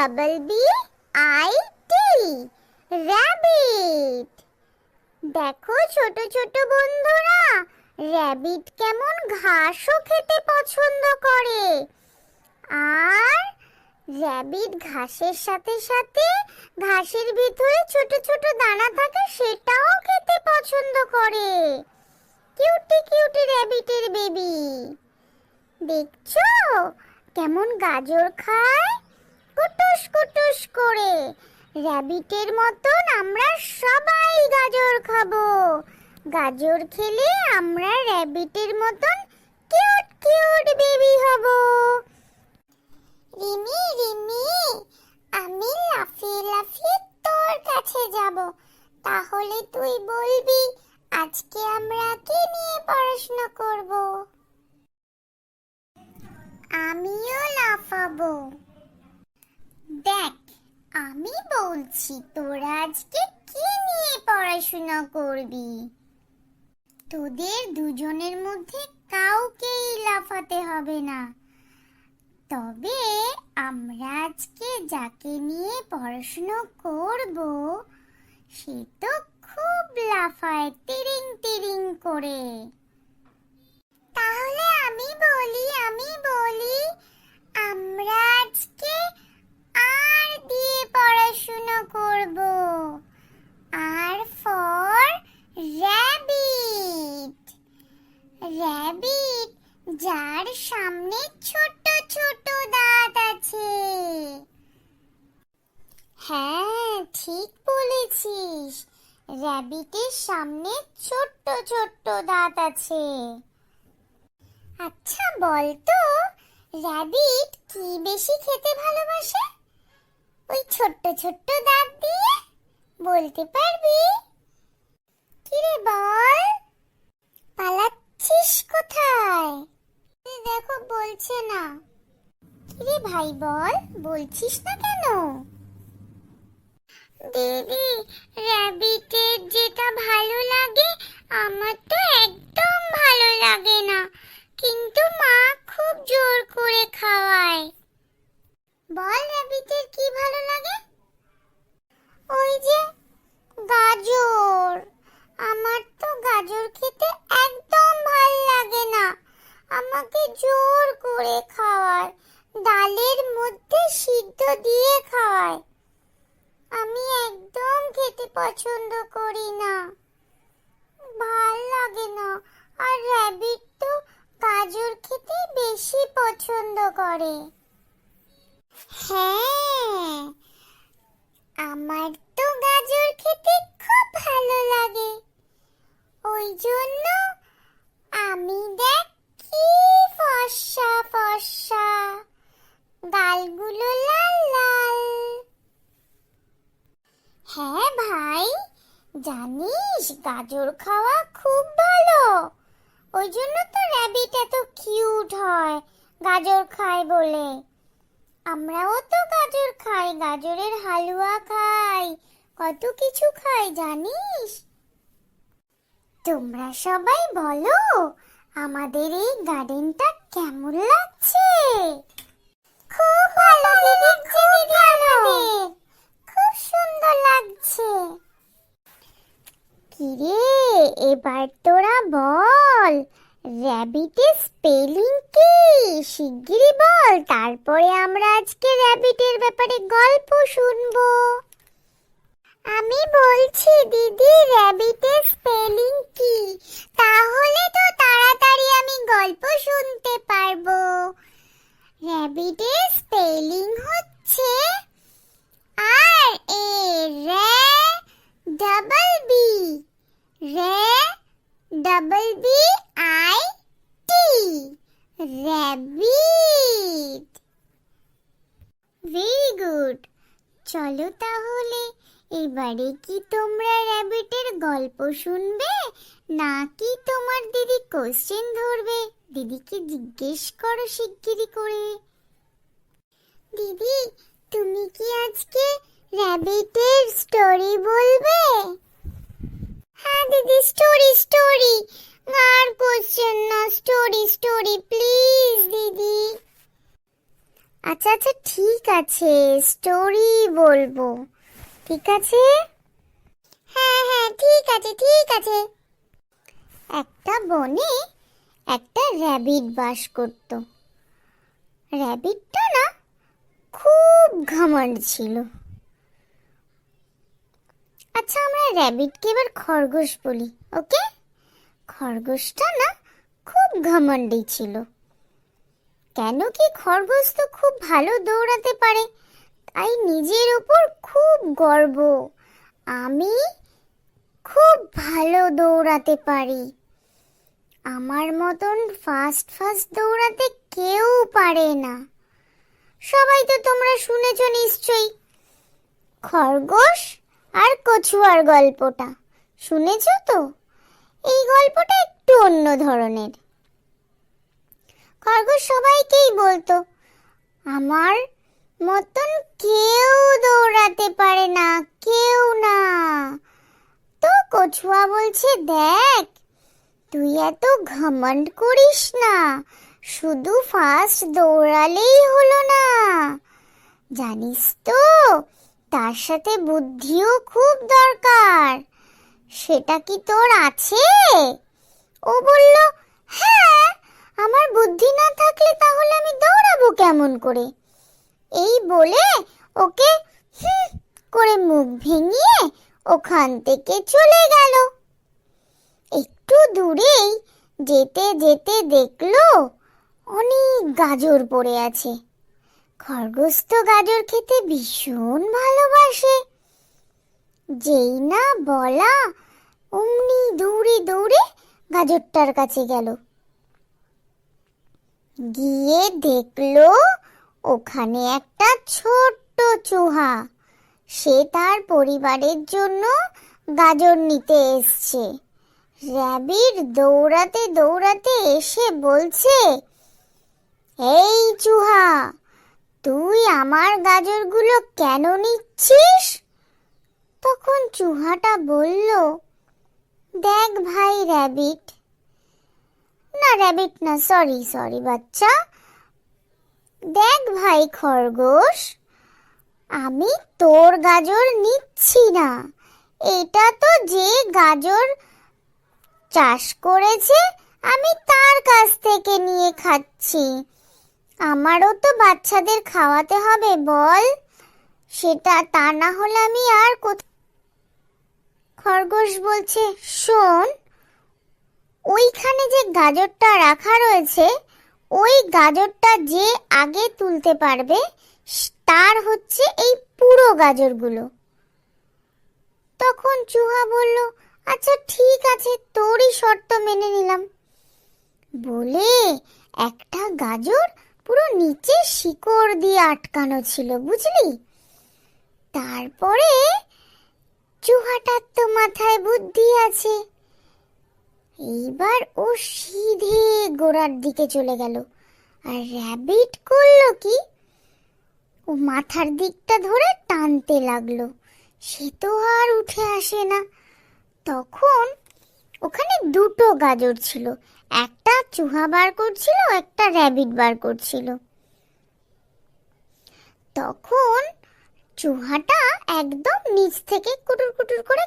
Double B I T, rabbit. দেখো ছোট ছোট বন্ধুরা, র‍্যাবিট কেমন ঘাসও খেতে পছন্দ করে। আর র‍্যাবিট ঘাসের সাথে সাথে ঘাসের ভিতরে ছোট ছোট দানা থাকে সেটাও খেতে পছন্দ করে। কিউটি কিউটি র‍্যাবিটের বেবি। দেখছো কেমন গাজর খায় কুটুস কুটুস করে। র‍্যাবিটের মতন আমরা সবাই গাজর খাবো। গাজর খেলে আমরা র‍্যাবিটের মতন কিউট কিউট বেবি হব। রিমি রিমি, আমি লাফিয়ে লাফিয়ে তোর কাছে যাব, তাহলে তুই বলবি আজকে আমরা কি নিয়ে পড়াশোনা করব। আমিও লাফাবো। দেখ আমি বলছি তোরা আজকে কি নিয়ে পড়াশোনা করবি। তোদের দুজনের মধ্যে কাউকেই লাফাতে হবে না। তবে আমরা আজকে যাকে নিয়ে পড়াশোনা করব সে তো খুব লাফায় তিরিং তিরিং করে। তাহলে আমি বলি আমরা আজকে আর দিয়ে পড়াশোনা করব। আর ফর র‍্যাবিট। র‍্যাবিট যার সামনে ছোট ছোট দাঁত আছে। হ্যাঁ ঠিক বলেছিস, র‍্যাবিটের সামনে ছোট্ট ছোট্ট দাঁত আছে। আচ্ছা বলতো র‍্যাবিট কি বেশি খেতে ভালোবাসে? ওই ছোট্ট ছোট্ট দাঁত দিয়ে বলতে পারবি? কিরে বল, পালাচ্ছিস কোথায়? দেখো বলছে না। কিরে ভাই বল, বলছিস না কেন? দিদি র‍্যাবিটের যেটা ভালো লাগে আমার তো একদম ভালো লাগে না, কিন্তু মা খুব জোর করে খাওয়ায়। বল র‍্যাবিটের কি ভালো লাগে? ওই যে গাজর। আমার তো গাজর খেতে একদম ভাল লাগে না, আমাকে জোর করে খাওয়ায়, ডালের মধ্যে সিদ্ধ দিয়ে খাওয়ায়। আমি একদম খেতে পছন্দ করি না, ভাল লাগে না। আর র‍্যাবিট তো গাজর খেতে বেশি পছন্দ করে। হ্যাঁ আমার তো গাজর খেতে খুব ভালো লাগে, ওই জন্য আমি দেখ কি ফর্সা ফর্সা, গালগুলো লাল লাল। হ্যাঁ ভাই, জানিস গাজর খাওয়া খুব ভালো, ওই জন্য তো র‍্যাবিট এত কিউট হয় গাজর খায় বলে। আমরাও তো গাজর খাই, গাজরের হালুয়া খাই, কত কিছু খাই জানিস। তোমরা সবাই বলো আমাদের এই গার্ডেনটা কেমন লাগছে? খুব ভালো দিদি, খুব ভালো, খুব সুন্দর লাগছে। কিরে এবার তোরা বল র‍্যাবিটের স্পেলিং কি শিগগিরই বল, তারপরে আমরা আজকে র‍্যাবিটের ব্যাপারে গল্প শুনবো। আমি বলছি দিদি র‍্যাবিটের স্পেলিং কি, তাহলে তো তাড়াতাড়ি আমি গল্প শুনতে পারবো। র‍্যাবিটের স্পেলিং হচ্ছে R A double B, double B I T, rabbit. Very good. চলো তাহলে এবারে কি তোমরা র‍্যাবিটের গল্প শুনবে নাকি তোমার দিদি কোশ্চেন ধরবে? দিদিকে জিজ্ঞেস করো শিগগিরই করে। দিদি তুমি কি আজকে র‍্যাবিটের স্টোরি বলবে? হ্যাঁ দিদি, স্টোরি স্টোরি, আর কোশ্চেন না, স্টোরি স্টোরি প্লিজ দিদি। আচ্ছা আচ্ছা ঠিক আছে, স্টোরি বলবো, ঠিক আছে? হ্যাঁ হ্যাঁ, ঠিক আছে ঠিক আছে। একটা বনে একটা র‍্যাবিট বাস করত। র‍্যাবিটটা না খুব ঘমন্ড ছিল। আচ্ছা, আমরা র‍্যাবিটকে এবার খরগোশ বলি, ওকে? খরগোশটা না খুব ঘমন্ডি ছিল। কেন কি, খরগোশ তো খুব ভালো দৌড়াতে পারে, তাই নিজের উপর খুব গর্ব। আমি খুব ভালো দৌড়াতে পারি, আমার মতন ফাস্ট ফাস্ট দৌড়াতে কেউ পারে না। সবাই তো তোমরা শুনেছো নিশ্চয়ই, খরগোশ আর কছুয়ার গল্পটা শুনেছো তো? এই গল্পটা একটু অন্য ধরনের। খরগোশ সবাইকেই বলতো, আমার মতন কেউ দৌড়াতে পারে না, কেউ না। তো কছুয়া বলছে, দেখ তুই এত ঘমন্ড করিস না, শুধু ফাস্ট দৌড়ালেই হলো না, জানিস তো তার সাথে বুদ্ধিও খুব দরকার। সেটা কি তোর আছে? ও বলল, হ্যাঁ, আমার বুদ্ধি না থাকলে তাহলে আমি দৌড়াবো কেমন করে? এই বলে ওকে করে মুখ ভেঙিয়ে ওখান থেকে চলে গেল। একটু দূরেই যেতে যেতে দেখলো অনেক গাজর পড়ে আছে। খরগোশ তো গাজর খেতে ভীষণ ভালোবাসে। যেই না বলা অমনি দৌড়ে দৌড়ে গাজরটার কাছে গেল। গিয়ে দেখলো ওখানে একটা ছোট্ট চুহা, সে তার পরিবারের জন্য গাজর নিতে এসছে। র‍্যাবিট দৌড়াতে দৌড়াতে এসে বলছে, এই চুহা, তুই আমার গাজরগুলো কেন নিচ্ছিস? তখন চুহাটা বলল, দেখ ভাই র‍্যাবিট, না র‍্যাবিট না, সরি সরি বাচ্চা, দেখ ভাই খরগোশ, আমি তোর গাজর নিচ্ছি না, এটা তো যে গাজর চাষ করেছে আমি তার কাছ থেকে নিয়ে খাচ্ছি, আমারও তো বাচ্চাদের খাওয়াতে হবে বল, সেটা তা না হলে আমি আর কোথায়। খরগোশ বলছে, শোন, ওইখানে যে গাজরটা রাখা রয়েছে, ওই গাজরটা যে আগে তুলতে পারবে তার হচ্ছে এই পুরো গাজরগুলো। তখন চুহা বলল, আচ্ছা ঠিক আছে, তোরই শর্ত মেনে নিলাম, বলে একটা গাজর পুরো নিচে শিকড় দিয়ে আটকানো ছিল, বুঝলি? তারপরে চুহাটার তো মাথায় বুদ্ধি আছে, এইবার ও সিধে গোড়ার দিকে চলে গেল। আর র‍্যাবিট করলো কি, ও মাথার দিকটা ধরে টানতে লাগলো, সে তো আর উঠে আসে না। তখন ওখানে দুটো গাজর ছিল, একটা চুহা বার করছিল, একটা র‍্যাবিট বার করছিল। তখন চুহাটা একদম নিচ থেকে কুটুর কুটুর করে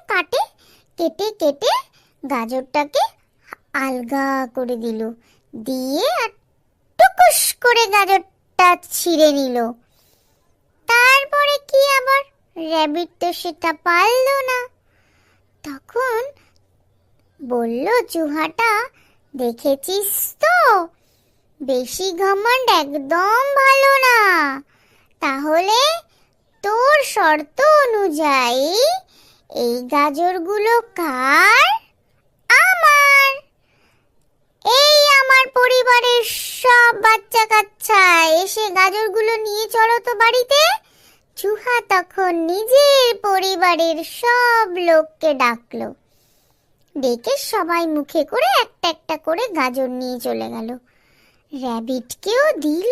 কেটে কেটে গাজরটাকে আলগা করে দিল, দিয়ে আর টুকুস করে গাজরটা ছিঁড়ে নিল। তারপরে কি আবার, র‍্যাবিট তো সেটা পারলো না। তখন বলল চুহাটা, দেখেছিস তো, বেশি ঘমন্ড একদম ভালো না, তাহলে তোর শর্ত অনুযায়ী এই গাজরগুলো কার? আমার। এই আমার পরিবারের সব বাচ্চা কাচ্চা এসে গাজরগুলো নিয়ে চলো তো বাড়িতে। চুহা তখন নিজের পরিবারের সব লোককে ডাকলো, ডেকে সবাই মুখে করে একটা একটা করে গাজর নিয়ে চলে গেল। র‍্যাবিটকেও দিল।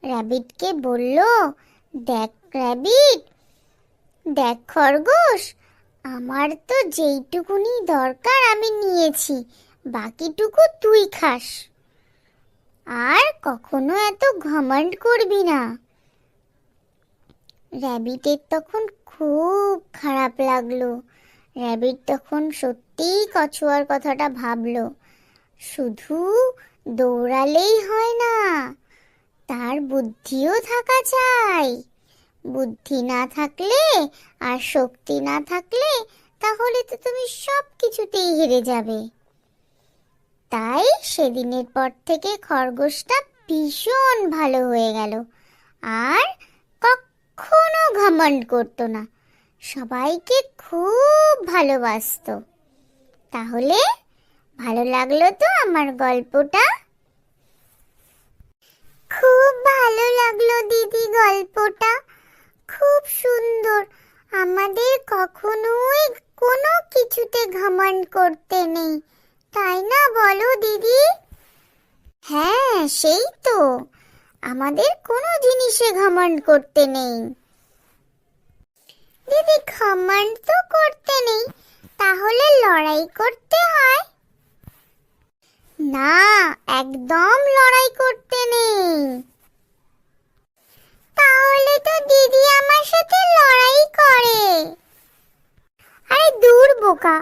র‍্যাবিটকে বলল, দেখ র‍্যাবিট, দেখ খরগোশ, আমার তো যেইটুকুনি দরকার আমি নিয়েছি, বাকিটুকু তুই খাস, আর কখনো এত ঘমন্ড করবি না। র্যাবিটের তখন খুব খারাপ লাগলো। র্যাবিট তখন সত্যিই কছুয়ার কথাটা ভাবলো। শুধু দৌড়ালেই হয় না, তার বুদ্ধিও থাকা চাই। বুদ্ধি না থাকলে আর শক্তি না থাকলে তাহলে তো তুমি সব কিছুতেই হেরে যাবে। তাই সেদিনের পর থেকে খরগোশটা ভীষণ ভালো হয়ে গেল, আর কখনো ঘমন্ড করতো না, সবাইকে খুব ভালোবাসতো। তাহলে ভালো লাগলো তো আমার গল্পটা? খুব ভালো লাগলো দিদি গল্পটা, খুব সুন্দর। আমাদের কখনোই কোনো কিছুতে ঘমন্ড করতে নেই, তাই না বলো দিদি? হ্যাঁ, সেই তো, আমাদের কোনো জিনিসে ঘমন্ড করতে নেই। দিদি ঘমন্ড তো করতে নেই, তাহলে লড়াই করতে হয়? না, একদম লড়াই করতে নেই। তাহলে তো দিদি আমার সাথে লড়াই করে। আরে দূর বোকা,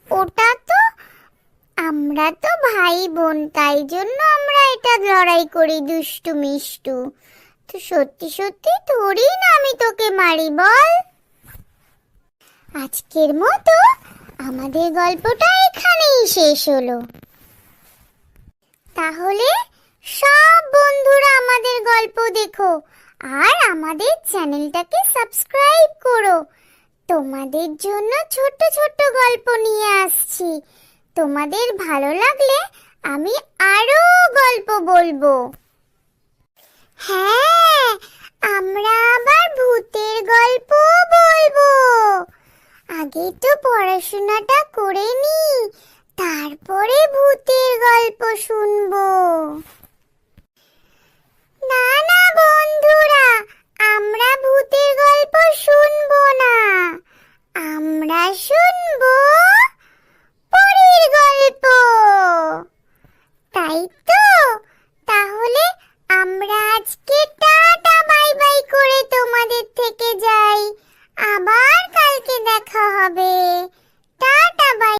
ওটা তো আমরা তো ভাই বোন, তাই জন্য আমরা এটা লড়াই করি দুষ্টু মিষ্টু। তো সত্যি সত্যি থোড়ি না আমি তোকে মারি বল। আজকের মতো আমাদের গল্পটা এখানেই শেষ হলো। তাহলে সব বন্ধুরা আমাদের গল্প দেখো আর আমাদের চ্যানেলটাকে সাবস্ক্রাইব করো। তোমাদের জন্য ছোট্ট ছোট্ট গল্প নিয়ে আসছি। তোমাদের ভালো লাগলে আমি আরো গল্প বলবো। হ্যাঁ, আমরা আবার ভূতের গল্প বলবো। আগে তো পড়াশোনাটা করে নি, তারপরে ভূতের গল্প শুনবো।